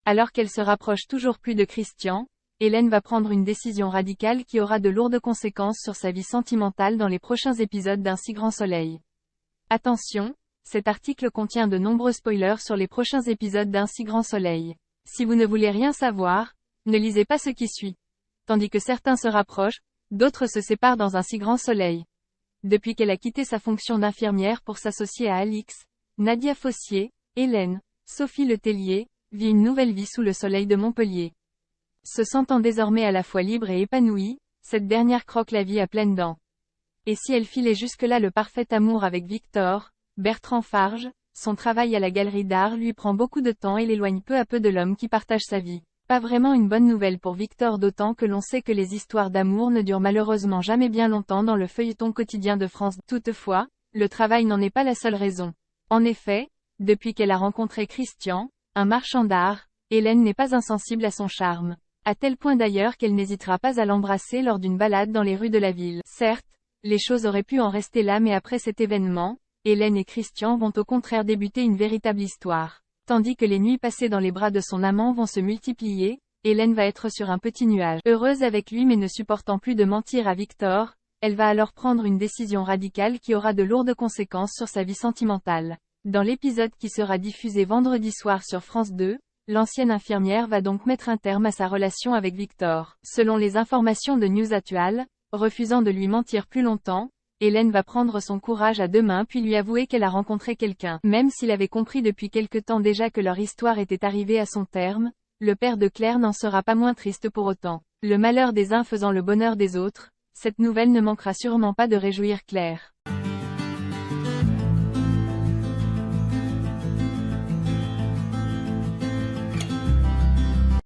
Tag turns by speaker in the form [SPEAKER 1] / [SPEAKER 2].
[SPEAKER 1] Alors qu'elle se rapproche toujours plus de Christian, Hélène va prendre une décision radicale qui aura de lourdes conséquences sur sa vie sentimentale dans les prochains épisodes d'Un si grand soleil. Attention, cet article contient de nombreux spoilers sur les prochains épisodes d'Un si grand soleil. Si vous ne voulez rien savoir, ne lisez pas ce qui suit. Tandis que certains se rapprochent, d'autres se séparent dans Un si grand soleil. Depuis qu'elle a quitté sa fonction d'infirmière pour s'associer à Alix, Nadia Fossier, Hélène, Sophie Letellier, vit une nouvelle vie sous le soleil de Montpellier. Se sentant désormais à la fois libre et épanouie, cette dernière croque la vie à pleines dents. Et si elle filait jusque-là le parfait amour avec Victor, Bertrand Farge, son travail à la galerie d'art lui prend beaucoup de temps et l'éloigne peu à peu de l'homme qui partage sa vie. Pas vraiment une bonne nouvelle pour Victor, d'autant que l'on sait que les histoires d'amour ne durent malheureusement jamais bien longtemps dans le feuilleton quotidien de France. Toutefois, le travail n'en est pas la seule raison. En effet, depuis qu'elle a rencontré Christian, un marchand d'art, Hélène n'est pas insensible à son charme. À tel point d'ailleurs qu'elle n'hésitera pas à l'embrasser lors d'une balade dans les rues de la ville. Certes, les choses auraient pu en rester là, mais après cet événement, Hélène et Christian vont au contraire débuter une véritable histoire. Tandis que les nuits passées dans les bras de son amant vont se multiplier, Hélène va être sur un petit nuage. Heureuse avec lui mais ne supportant plus de mentir à Victor, elle va alors prendre une décision radicale qui aura de lourdes conséquences sur sa vie sentimentale. Dans l'épisode qui sera diffusé vendredi soir sur France 2, l'ancienne infirmière va donc mettre un terme à sa relation avec Victor. Selon les informations de News Actual, refusant de lui mentir plus longtemps, Hélène va prendre son courage à deux mains puis lui avouer qu'elle a rencontré quelqu'un. Même s'il avait compris depuis quelque temps déjà que leur histoire était arrivée à son terme, le père de Claire n'en sera pas moins triste pour autant. Le malheur des uns faisant le bonheur des autres, cette nouvelle ne manquera sûrement pas de réjouir Claire.